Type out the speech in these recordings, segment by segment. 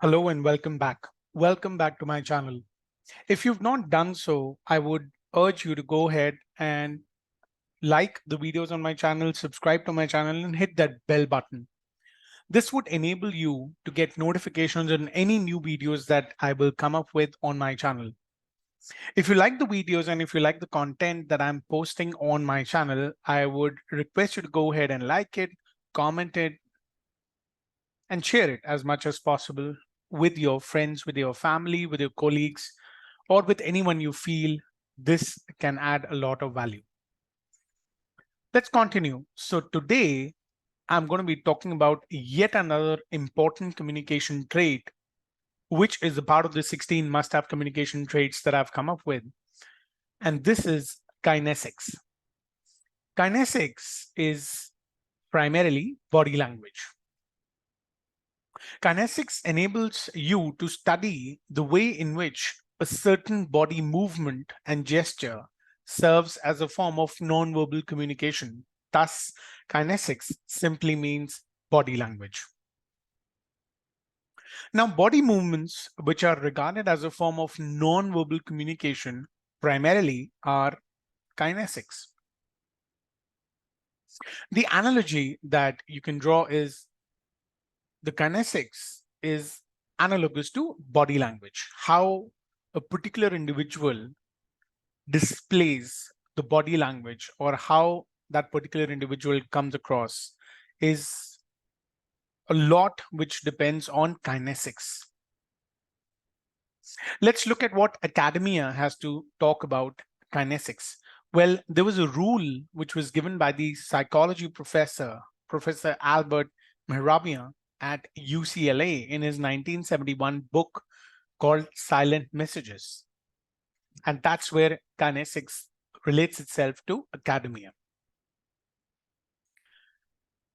Hello and welcome back. Welcome back to my channel. If you've not done so, I would urge you to go ahead and like the videos on my channel, subscribe to my channel, and hit that bell button. This would enable you to get notifications on any new videos that I will come up with on my channel. If you like the videos and if you like the content that I'm posting on my channel, I would request you to go ahead and like it, comment it, and share it as much as possible with your friends, with your family, with your colleagues, or with anyone you feel this can add a lot of value. Let's continue. So today, I'm going to be talking about yet another important communication trait, which is a part of the 16 must-have communication traits that I've come up with. And this is kinesics. Kinesics is primarily body language. Kinesics enables you to study the way in which a certain body movement and gesture serves as a form of nonverbal communication. Thus, kinesics simply means body language. Now, body movements, which are regarded as a form of nonverbal communication, primarily are kinesics. The analogy that you can draw is the kinesics is analogous to body language, how a particular individual displays the body language or how that particular individual comes across is a lot which depends on kinesics. Let's look at what academia has to talk about kinesics. Well, there was a rule which was given by the psychology professor, Professor Albert Mehrabian at UCLA in his 1971 book called Silent Messages. And that's where kinesics relates itself to academia.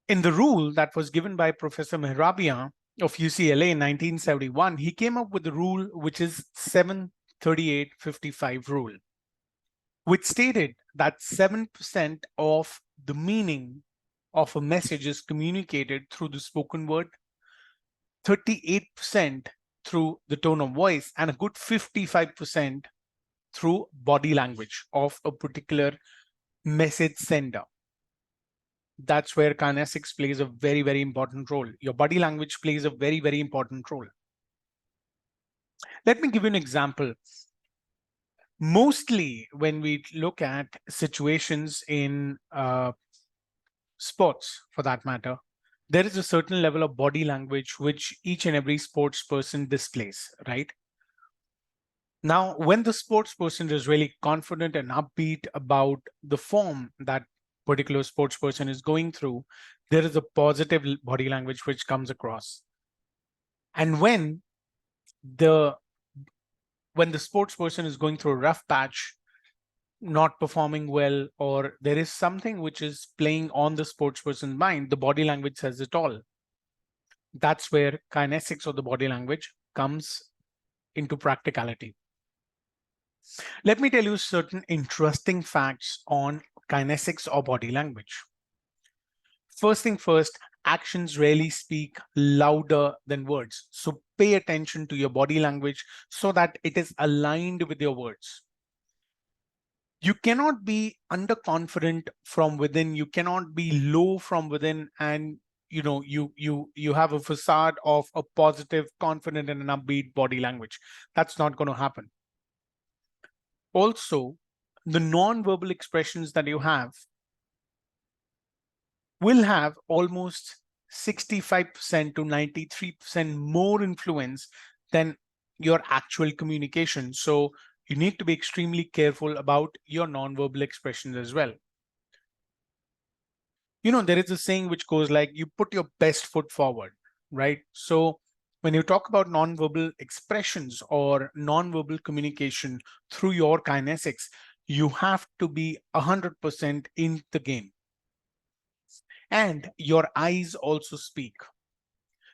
In the rule that was given by Professor Mehrabian of UCLA in 1971, he came up with the rule which is 73855 rule, which stated that 7% of the meaning of a message is communicated through the spoken word, 38% through the tone of voice, and a good 55% through body language of a particular message sender. That's where kinesics plays a very, very important role. Your body language plays a very, very important role. Let me give you an example. Mostly when we look at situations in sports, for that matter, there is a certain level of body language which each and every sports person displays, right? Now, when the sports person is really confident and upbeat about the form that particular sports person is going through, there is a positive body language which comes across. And the when the sports person is going through a rough patch, not performing well, or there is something which is playing on the sports person's mind, the body language says it all. That's where kinesics of the body language comes into practicality. Let me tell you certain interesting facts on kinesics or body language. First thing first, actions rarely speak louder than words. So pay attention to your body language so that it is aligned with your words. You cannot be underconfident from within. You cannot be low from within, and you have a facade of a positive, confident, and an upbeat body language. That's not going to happen. Also, the non-verbal expressions that you have will have almost 65% to 93% more influence than your actual communication. So you need to be extremely careful about your non-verbal expressions as well. There is a saying which goes like, you put your best foot forward, right? So when you talk about non-verbal expressions or non-verbal communication through your kinesics, you have to be 100% in the game. And your eyes also speak.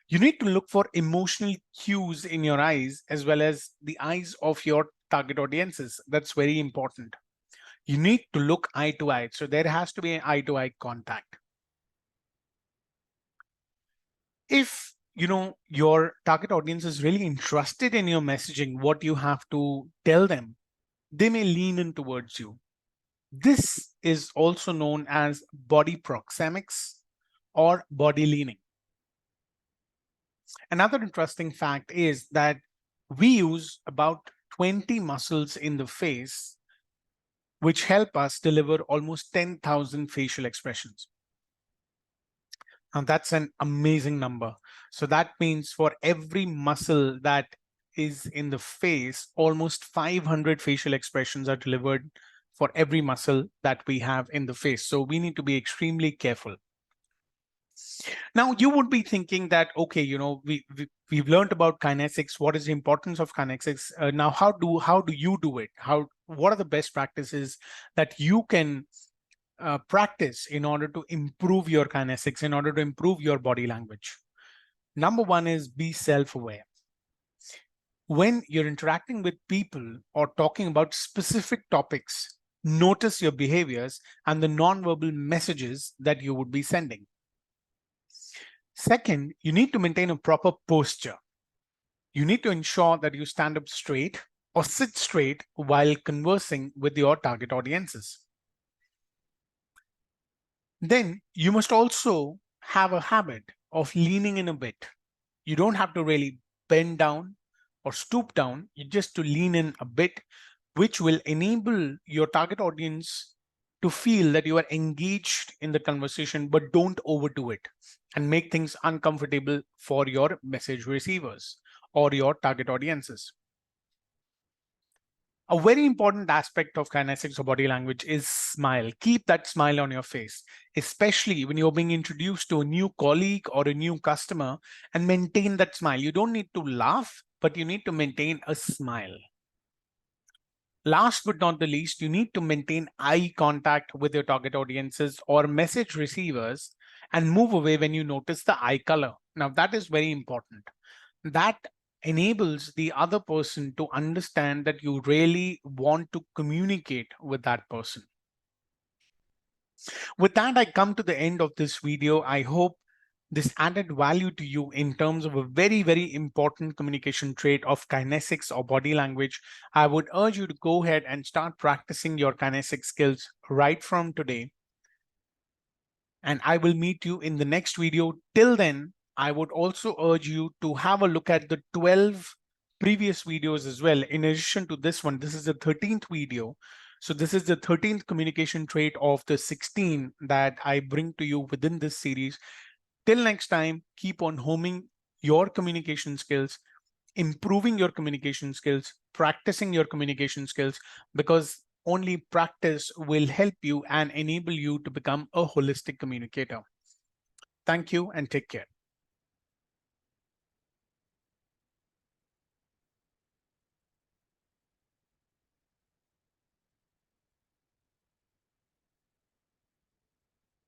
You need to look for emotional cues in your eyes as well as the eyes of your target audiences. That's very important. You need to look eye to eye. So there has to be an eye to eye contact. If your target audience is really interested in your messaging, what you have to tell them, they may lean in towards you. This is also known as body proxemics or body leaning. Another interesting fact is that we use about 20 muscles in the face, which help us deliver almost 10,000 facial expressions. Now, that's an amazing number. So that means for every muscle that is in the face, almost 500 facial expressions are delivered for every muscle that we have in the face. So we need to be extremely careful. Now, you would be thinking that, okay, we've learned about kinesics. What is the importance of kinesics? Now, how do you do it? What are the best practices that you can practice in order to improve your kinesics, in order to improve your body language? Number one is be self-aware. When you're interacting with people or talking about specific topics, notice your behaviors and the nonverbal messages that you would be sending. Second, you need to maintain a proper posture. You need to ensure that you stand up straight or sit straight while conversing with your target audiences. Then you must also have a habit of leaning in a bit. You don't have to really bend down or stoop down, you just to lean in a bit, which will enable your target audience to feel that you are engaged in the conversation, but don't overdo it and make things uncomfortable for your message receivers or your target audiences. A very important aspect of kinesics or body language is smile. Keep that smile on your face, especially when you're being introduced to a new colleague or a new customer, and maintain that smile. You don't need to laugh, but you need to maintain a smile. Last but not the least, you need to maintain eye contact with your target audiences or message receivers and move away when you notice the eye color. Now, that is very important. That enables the other person to understand that you really want to communicate with that person. With that, I come to the end of this video. I hope this added value to you in terms of a very, very important communication trait of kinesics or body language. I would urge you to go ahead and start practicing your kinesics skills right from today. And I will meet you in the next video. Till then, I would also urge you to have a look at the 12 previous videos as well. In addition to this one, this is the 13th video. So this is the 13th communication trait of the 16 that I bring to you within this series. Till next time, keep on homing your communication skills, improving your communication skills, practicing your communication skills, because only practice will help you and enable you to become a holistic communicator. Thank you and take care.